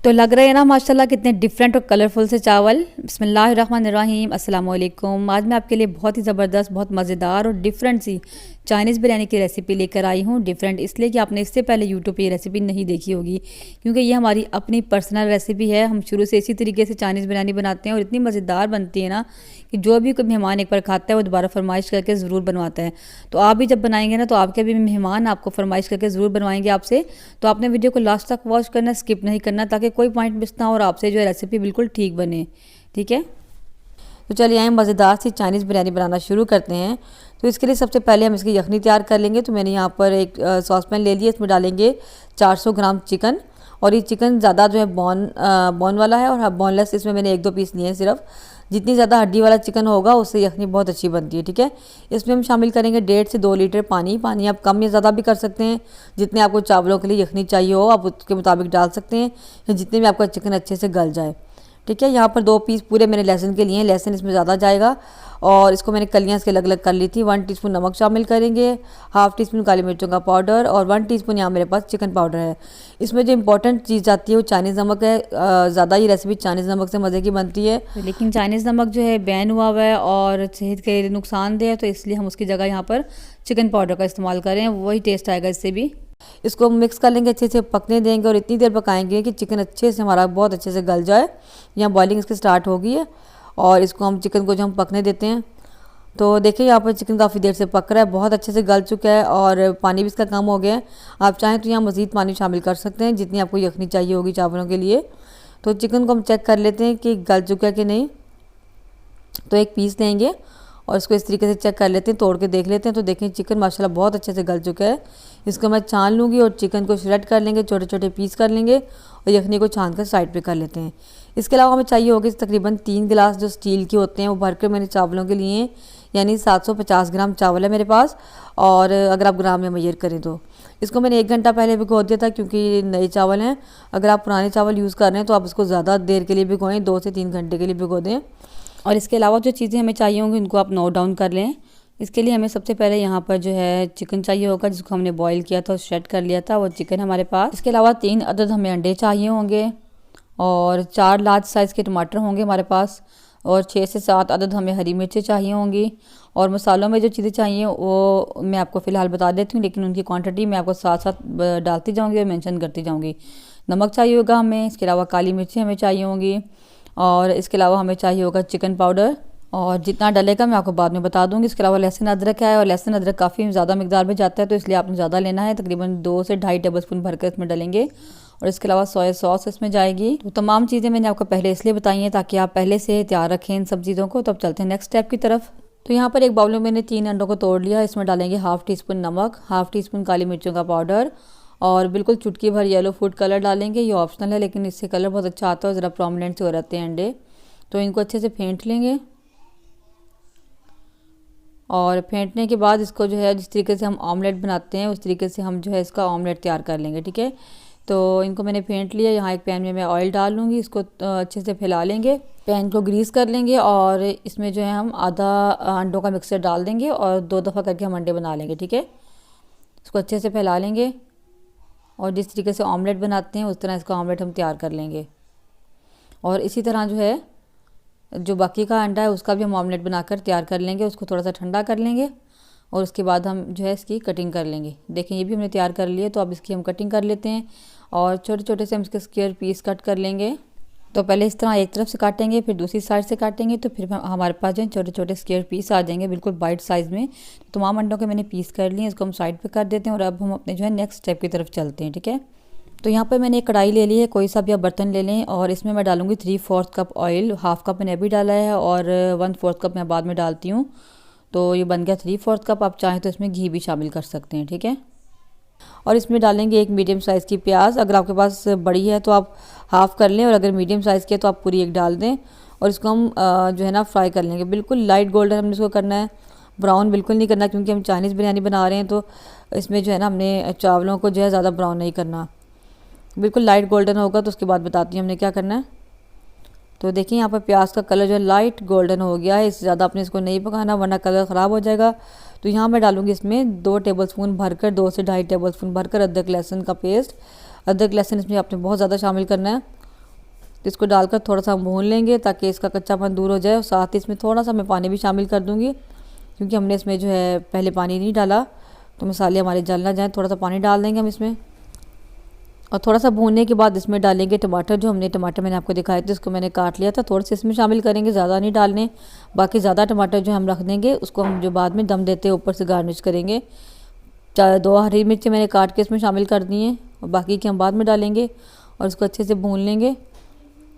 तो लग रहे हैं ना माशाल्लाह कितने डिफरेंट और कलरफुल से चावल। बिस्मिल्लाहिर्रहमानिर्रहीम, अस्सलाम वालेकुम। आज मैं आपके लिए बहुत ही ज़बरदस्त, बहुत मज़ेदार और डिफरेंट सी चाइनीज़ बिरयानी की रेसिपी लेकर आई हूँ। डिफरेंट इसलिए कि आपने इससे पहले यूट्यूब पे ये रेसिपी नहीं देखी होगी, क्योंकि ये हमारी अपनी पर्सनल रेसिपी है। हम शुरू से इसी तरीके से चाइनीज़ बिरयानी बनाते हैं और इतनी मज़ेदार बनती है ना कि जो भी कोई मेहमान एक बार खाता है वो दोबारा फरमाइश करके ज़रूर बनवाता है। तो आप भी जब बनाएंगे ना तो आपके भी मेहमान आपको फरमाइश करके ज़रूर बनवाएंगे आपसे। तो आपने वीडियो को लास्ट तक वॉच करना, स्किप नहीं करना, ताकि कोई पॉइंट मिस ना हो और आपसे जो है रेसिपी बिल्कुल ठीक बने। ठीक है, तो चलिए आइए मज़ेदार सी चाइनीज़ बिरयानी बनाना शुरू करते हैं। तो इसके लिए सबसे पहले हम इसकी यखनी तैयार कर लेंगे। तो मैंने यहाँ पर एक सॉस पैन ले लिया, इसमें डालेंगे 400 ग्राम चिकन। और ये चिकन ज़्यादा जो है बॉन वाला है और बोनलेस इसमें मैंने 1-2 पीस लिए हैं सिर्फ। जितनी ज़्यादा हड्डी वाला चिकन होगा उससे यखनी बहुत अच्छी बनती है। ठीक है, इसमें हम शामिल करेंगे 1.5 से 2 लीटर पानी। पानी आप कम या ज़्यादा भी कर सकते हैं, जितने आपको चावलों के लिए यखनी चाहिए हो आप उसके मुताबिक डाल सकते हैं, या जितने भी आपका चिकन अच्छे से गल जाए। ठीक है, यहाँ पर 2 पीस पूरे मैंने लहसुन के लिए हैं, लहसुन इसमें ज़्यादा जाएगा। और इसको मैंने कलियाँ इसके अलग अलग कर ली थी। 1 टीस्पून नमक शामिल करेंगे, हाफ़ टीस्पून काली मिर्चों का पाउडर और 1 टीस्पून यहाँ मेरे पास चिकन पाउडर है। इसमें जो इंपॉर्टेंट चीज़ आती है वो चाइनीज़ नमक है। ज़्यादा ये रेसिपी चाइनीज़ नमक से मज़े की बनती है, लेकिन चाइनीज़ नमक जो है बैन हुआ हुआ है और सेहत के लिए नुकसानदेह है, तो इसलिए हम उसकी जगह यहाँ पर चिकन पाउडर का इस्तेमाल करें, वही टेस्ट आएगा इससे भी। इसको मिक्स कर लेंगे, अच्छे से पकने देंगे और इतनी देर पकाएंगे कि चिकन अच्छे से हमारा बहुत अच्छे से गल जाए। यहाँ बॉइलिंग इसकी स्टार्ट हो गई है और इसको हम चिकन को जो हम पकने देते हैं। तो देखिए यहाँ पर चिकन काफ़ी देर से पक रहा है, बहुत अच्छे से गल चुका है और पानी भी इसका कम हो गया है। आप चाहें तो यहाँ मज़ीद पानी शामिल कर सकते हैं जितनी आपको यखनी चाहिए होगी चावलों के लिए। तो चिकन को हम चेक कर लेते हैं कि गल चुका है कि नहीं। तो एक पीस लेंगे और इसको इस तरीके से चेक कर लेते हैं, तोड़ के देख लेते हैं। तो देखें चिकन माशाल्लाह बहुत अच्छे से गल चुका है। इसको मैं छान लूँगी और चिकन को श्रेड कर लेंगे, छोटे छोटे पीस कर लेंगे और यखनी को छान कर साइड पे कर लेते हैं। इसके अलावा हमें चाहिए होगी तकरीबन 3 गिलास जो स्टील के होते हैं वो भरकर मैंने चावलों के लिए, यानी 750 ग्राम चावल है मेरे पास। और अगर आप ग्राम में मेजर करें तो इसको मैंने 1 घंटा पहले भिगो दिया था, क्योंकि नए चावल हैं। अगर आप पुराने चावल यूज़ कर रहे हैं तो आप इसको ज़्यादा देर के लिए भिगोएं, 2 से 3 घंटे के लिए भिगो दें। और इसके अलावा जो चीज़ें हमें चाहिए होंगी उनको आप नोट डाउन कर लें। इसके लिए हमें सबसे पहले यहाँ पर जो है चिकन चाहिए होगा, जिसको हमने बॉईल किया था और श्रेड कर लिया था, वो चिकन हमारे पास। इसके अलावा 3 अदद हमें अंडे चाहिए होंगे और 4 लार्ज साइज़ के टमाटर होंगे हमारे पास और 6 से 7 अदद हमें हरी मिर्चें चाहिए होंगी। और मसालों में जो चीज़ें चाहिए वो मैं आपको फ़िलहाल बता देती हूँ, लेकिन उनकी क्वांटिटी मैं आपको साथ साथ डालती जाऊँगी और मेंशन करती जाऊँगी। नमक चाहिए होगा हमें, इसके अलावा काली मिर्चें हमें चाहिए होंगी और इसके अलावा हमें चाहिए होगा चिकन पाउडर, और जितना डलेगा मैं आपको बाद में बता दूंगी। इसके अलावा लहसुन अदरक है और लहसुन अदरक काफ़ी ज़्यादा मिकदार में जाता है, तो इसलिए आपने ज़्यादा लेना है। तकरीबन 2 से 2.5 टेबल स्पून भरकर इसमें डलेंगे और इसके अलावा सोया सॉस इसमें जाएगी। तो तमाम चीज़ें मैंने आपको पहले इसलिए बताई हैं ताकि आप पहले से तैयार रखें इन सब चीज़ों को। तो अब चलते हैं नेक्स्ट स्टेप की तरफ। तो यहाँ पर एक बाउल में मैंने 3 अंडों को तोड़ लिया। इसमें डालेंगे हाफ़ टीस्पून नमक, हाफ़ टीस्पून काली मिर्चों का पाउडर और बिल्कुल चुटकी भर येलो फूड कलर डालेंगे। ये ऑप्शनल है, लेकिन इससे कलर बहुत अच्छा आता है और ज़रा प्रोमिनेंट से हो रहते हैं अंडे। तो इनको अच्छे से फेंट लेंगे और फेंटने के बाद इसको जो है जिस तरीके से हम ऑमलेट बनाते हैं उस तरीके से हम जो है इसका ऑमलेट तैयार कर लेंगे। ठीक है, तो इनको मैंने फेंट लिया। यहाँ एक पैन में मैं ऑयल डाल लूँगी, इसको अच्छे से फैला लेंगे, पैन को ग्रीस कर लेंगे और इसमें जो है हम आधा अंडों का मिक्सचर डाल देंगे और 2 दफ़ा करके हम अंडे बना लेंगे। ठीक है, इसको अच्छे से फैला लेंगे और जिस तरीके से ऑमलेट बनाते हैं उस तरह इसका ऑमलेट हम तैयार कर लेंगे। और इसी तरह जो है जो बाकी का अंडा है उसका भी हम ऑमलेट बनाकर तैयार कर लेंगे। उसको थोड़ा सा ठंडा कर लेंगे और उसके बाद हम जो है इसकी कटिंग कर लेंगे। देखें ये भी हमने तैयार कर लिए, तो अब इसकी हम कटिंग कर लेते हैं और छोटे छोटे से हम इसके स्क्वायर पीस कट कर लेंगे। तो पहले इस तरह एक तरफ से काटेंगे, फिर दूसरी साइड से काटेंगे, तो फिर हमारे पास जो है छोटे छोटे स्क्वायर पीस आ जाएंगे बिल्कुल बाइट साइज़ में। तो तमाम अंडों के मैंने पीस कर लिए, इसको हम साइड पर कर देते हैं और अब हम अपने जो है नेक्स्ट स्टेप की तरफ चलते हैं। ठीक है, तो यहाँ पर मैंने एक कढ़ाई ले ली है, कोई सा भी आप बर्तन ले लें और इसमें मैं डालूंगी 3/4 कप ऑयल। हाफ़ कप मैंने अभी डाला है और 1/4 कप मैं बाद में डालती हूँ। तो ये बन गया 3/4 कप। आप चाहें तो इसमें घी भी शामिल कर सकते हैं। ठीक है, और इसमें डालेंगे एक मीडियम साइज़ की प्याज। अगर आपके पास बड़ी है तो आप हाफ़ कर लें और अगर मीडियम साइज़ की है तो आप पूरी एक डाल दें। और इसको हम जो है ना फ्राई कर लेंगे, बिल्कुल लाइट गोल्डन हमने इसको करना है, ब्राउन बिल्कुल नहीं करना, क्योंकि हम चाइनीज़ बिरयानी बना रहे हैं तो इसमें जो है ना हमने चावलों को जो है ज़्यादा ब्राउन नहीं करना, बिल्कुल लाइट गोल्डन होगा। तो उसके बाद बताती हूँ हमने क्या करना है। तो देखिए यहाँ पर प्याज का कलर जो है लाइट गोल्डन हो गया है, इससे ज़्यादा आपने इसको नहीं पकाना वरना कलर ख़राब हो जाएगा। तो यहाँ मैं डालूँगी इसमें 2 टेबलस्पून भरकर, 2 से 2.5 टेबलस्पून भरकर अदरक लहसुन का पेस्ट। अदरक लहसुन इसमें आपने बहुत ज़्यादा शामिल करना है तो इसको डालकर थोड़ा सा भून लेंगे ताकि इसका कच्चापन दूर हो जाए। और साथ ही इसमें थोड़ा सा मैं पानी भी शामिल कर दूँगी, क्योंकि हमने इसमें जो है पहले पानी नहीं डाला, तो मसाले हमारे जल ना जाए। थोड़ा सा पानी डाल देंगे हम इसमें, और थोड़ा सा भूनने के बाद इसमें डालेंगे टमाटर। जो हमने टमाटर मैंने आपको दिखाए थे उसको मैंने काट लिया था, थोड़े से इसमें शामिल करेंगे, ज़्यादा नहीं डालने। बाकी ज़्यादा टमाटर जो हम रख देंगे उसको हम जो बाद में दम देते हैं ऊपर से गार्निश करेंगे। 2 हरी मिर्ची मैंने काट के इसमें शामिल कर दी हैं, और बाकी के हम बाद में डालेंगे और इसको अच्छे से भून लेंगे।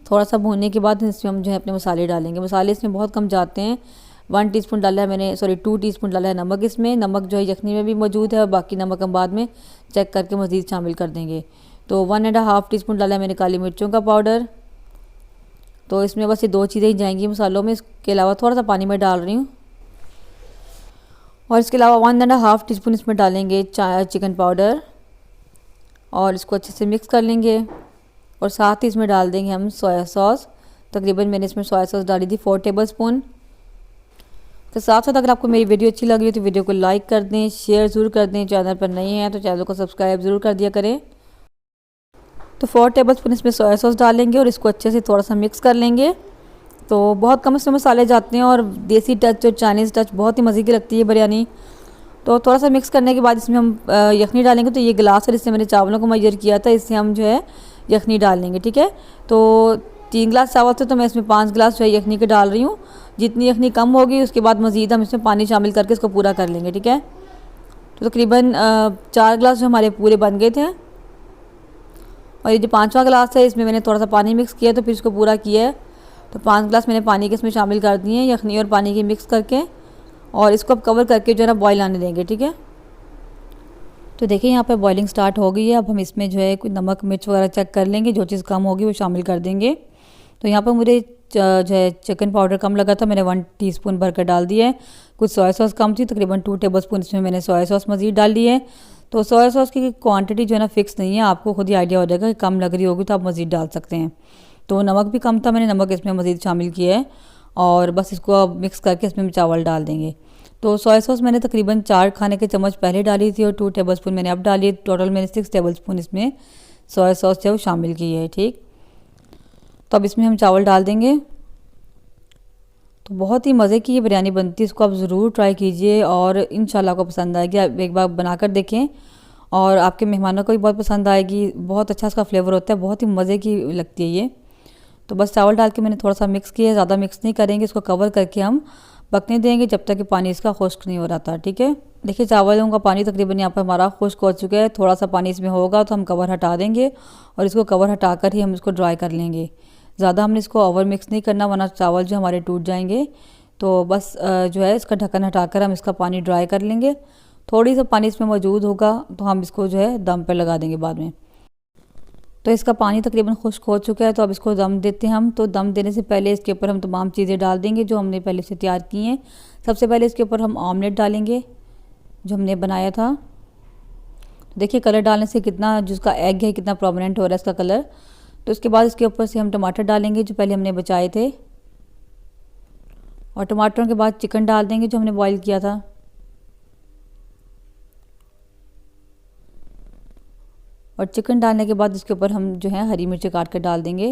थोड़ा सा भूनने के बाद इसमें हम जो है अपने मसाले डालेंगे। मसाले इसमें बहुत कम जाते हैं। 1 टीस्पून डाला है मैंने, 2 टीस्पून डाला है नमक इसमें। नमक जो है यखनी में भी मौजूद है, और बाकी नमक हम बाद में चेक करके मज़ीद शामिल कर देंगे। तो 1.5 टीस्पून डाला है मैंने काली मिर्चों का पाउडर। तो इसमें बस ये 2 चीज़ें ही जाएंगी मसालों में, इसके अलावा थोड़ा सा पानी मैं डाल रही हूँ। और इसके अलावा 1.5 टीस्पून इसमें डालेंगे चिकन पाउडर, और इसको अच्छे से मिक्स कर लेंगे। और साथ ही इसमें डाल देंगे हम सोया सॉस। तकरीबन मैंने इसमें सोया सॉस डाली थी 4 टेबल स्पून। तो साथ साथ अगर आपको मेरी वीडियो अच्छी लग रही है तो वीडियो को लाइक कर दें, शेयर ज़रूर कर दें। चैनल पर नए हैं तो चैनल को सब्सक्राइब ज़रूर कर दिया करें। तो 4 टेबल स्पून इसमें सोया सॉस डालेंगे और इसको अच्छे से थोड़ा सा मिक्स कर लेंगे। तो बहुत कम इसमें मसाले जाते हैं, और देसी टच और चाइनीज़ टच बहुत ही मज़े की लगती है बिरयानी। तो थोड़ा सा मिक्स करने के बाद इसमें हम यखनी डालेंगे। तो ये गिलास है जिससे मैंने चावलों को मेजर किया था, इससे हम जो है यखनी डाल लेंगे, ठीक है। तो 3 गिलास चावल थे तो मैं इसमें 5 गिलास जो है यखनी के डाल रही हूँ। जितनी यखनी कम होगी उसके बाद मज़ीद हम इसमें पानी शामिल करके इसको पूरा कर लेंगे, ठीक है। तो तकरीबन 4 गिलास जो हमारे पूरे बन गए थे। और ये जो 5वां गिलास है इसमें मैंने थोड़ा सा पानी मिक्स किया, तो फिर इसको पूरा किया है। तो 5 गिलास मैंने पानी के इसमें शामिल कर दिए हैं यखनी और पानी की मिक्स करके, और इसको अब कवर करके जो है ना बॉयल आने देंगे, ठीक है। तो देखिए यहाँ पे बॉइलिंग स्टार्ट हो गई है। अब हम इसमें जो है कोई नमक मिर्च वगैरह चेक कर लेंगे, जो चीज़ कम होगी वो शामिल कर देंगे। तो यहाँ पर मुझे जो है चिकन पाउडर कम लगा था, मैंने 1 टीस्पून भर कर डाल दिया है। कुछ सोया सॉस कम थी, तकरीबन 2 टेबल स्पून इसमें मैंने सोया सॉस मज़ीद डाल दी है। तो सोया सॉस की क्वांटिटी जो है ना फिक्स नहीं है, आपको खुद ही आइडिया हो जाएगा कि कम लग रही होगी तो आप मज़ीद डाल सकते हैं। तो नमक भी कम था, मैंने नमक इसमें मज़ीद शामिल किया है, और बस इसको अब मिक्स करके इसमें चावल डाल देंगे। तो सोया सॉस मैंने तकरीबन 4 खाने के चम्मच पहले डाली थी, और 2 टेबल स्पून मैंने अब डाली है। टोटल मैंने 6 टेबल स्पून इसमें सोया सॉस जो है वो शामिल की है, ठीक। तो अब इसमें हम चावल डाल देंगे। तो बहुत ही मज़े की ये बिरयानी बनती है, इसको आप ज़रूर ट्राई कीजिए और इंशाल्लाह आपको पसंद आएगी। आप एक बार बनाकर देखें और आपके मेहमानों को भी बहुत पसंद आएगी। बहुत अच्छा इसका फ्लेवर होता है, बहुत ही मज़े की लगती है ये। तो बस चावल डाल के मैंने थोड़ा सा मिक्स किया है, ज़्यादा मिक्स नहीं करेंगे, इसको कवर करके हम पकने देंगे जब तक कि पानी इसका खुश्क नहीं हो रहा था, ठीक है। देखिए चावलों का पानी तकरीबन यहाँ पर हमारा खुश्क हो चुका है। थोड़ा सा पानी इसमें होगा तो हम कवर हटा देंगे, और इसको कवर हटा कर ही हम इसको ड्राई कर लेंगे। ज़्यादा हमने इसको ओवर मिक्स नहीं करना, वरना चावल जो हमारे टूट जाएंगे। तो बस जो है इसका ढक्कन हटाकर हम इसका पानी ड्राई कर लेंगे। थोड़ी सा पानी इसमें मौजूद होगा तो हम इसको जो है दम पर लगा देंगे बाद में। तो इसका पानी तकरीबन खुश्क हो चुका है, तो अब इसको दम देते हैं हम। तो दम देने से पहले इसके ऊपर हम तमाम चीज़ें डाल देंगे जो हमने पहले से तैयार की हैं। सबसे पहले इसके ऊपर हम ऑमलेट डालेंगे जो हमने बनाया था। देखिए कलर डालने से कितना जिसका एग है कितना प्रोमिनेंट हो रहा है इसका कलर। तो इसके बाद इसके ऊपर से हम टमाटर डालेंगे जो पहले हमने बचाए थे, और टमाटरों के बाद चिकन डाल देंगे जो हमने बॉईल किया था। और चिकन डालने के बाद इसके ऊपर हम जो है हरी मिर्ची काट कर डाल देंगे।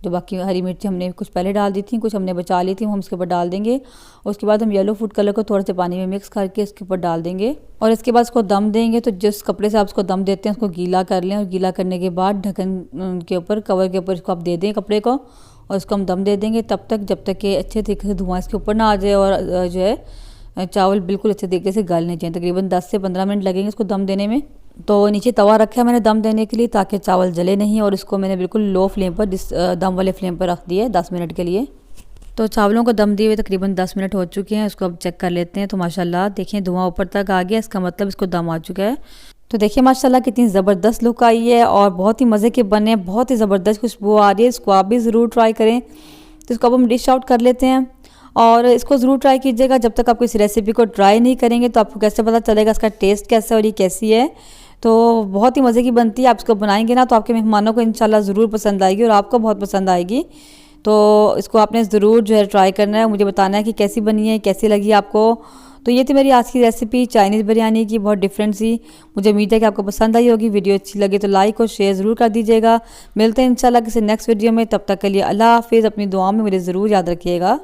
जो बाकी हरी मिर्ची हमने कुछ पहले डाल दी थी, कुछ हमने बचा ली थी, वो हम इसके ऊपर डाल देंगे। और उसके बाद हम येलो फूड कलर को थोड़े से पानी में मिक्स करके इसके ऊपर डाल देंगे, और इसके बाद इसको दम देंगे। तो जिस कपड़े से आप इसको दम देते हैं उसको गीला कर लें, और गीला करने के बाद ढक्कन के ऊपर कवर के ऊपर इसको आप दे दें कपड़े को, और इसको हम दम दे देंगे तब तक जब तक कि अच्छे तरीके से धुआं इसके ऊपर ना आ जाए, और जो है चावल बिल्कुल अच्छे तरीके से गलने चाहिए। तकरीबन 10 से 15 मिनट लगेंगे इसको दम देने में। तो नीचे तवा रखा है मैंने दम देने के लिए ताकि चावल जले नहीं, और इसको मैंने बिल्कुल लो फ्लेम पर दम वाले फ्लेम पर रख दिया 10 मिनट के लिए। तो चावलों को दम दिए हुए तकरीबन 10 मिनट हो चुके हैं। इसको अब चेक कर लेते हैं। तो माशाल्लाह देखिए धुआं ऊपर तक आ गया, इसका मतलब इसको दम आ चुका है। तो देखिए माशाल्लाह कितनी ज़बरदस्त लुक आई है, और बहुत ही मज़े के बने हैं, बहुत ही ज़बरदस्त खुशबू आ रही है। इसको आप भी ज़रूर ट्राई करें। तो इसको अब हम डिश आउट कर लेते हैं, और इसको ज़रूर ट्राई कीजिएगा। जब तक आप इस रेसिपी को ट्राई नहीं करेंगे तो आपको कैसे पता चलेगा इसका टेस्ट कैसा है और ये कैसी है। तो बहुत ही मज़े की बनती है। आप इसको बनाएंगे ना तो आपके मेहमानों को इंशाल्लाह ज़रूर पसंद आएगी, और आपको बहुत पसंद आएगी। तो इसको आपने ज़रूर जो है ट्राई करना है, मुझे बताना है कि कैसी बनी है, कैसी लगी आपको। तो ये थी मेरी आज की रेसिपी चाइनीज़ बिरयानी की, बहुत डिफरेंट सी। मुझे उम्मीद है कि आपको पसंद आई होगी। वीडियो अच्छी लगे तो लाइक और शेयर ज़रूर कर दीजिएगा। मिलते हैं इंशाल्लाह किसी नेक्स्ट वीडियो में, तब तक के लिए अल्लाह हाफिज़। अपनी दुआ में मुझे ज़रूर याद रखिएगा।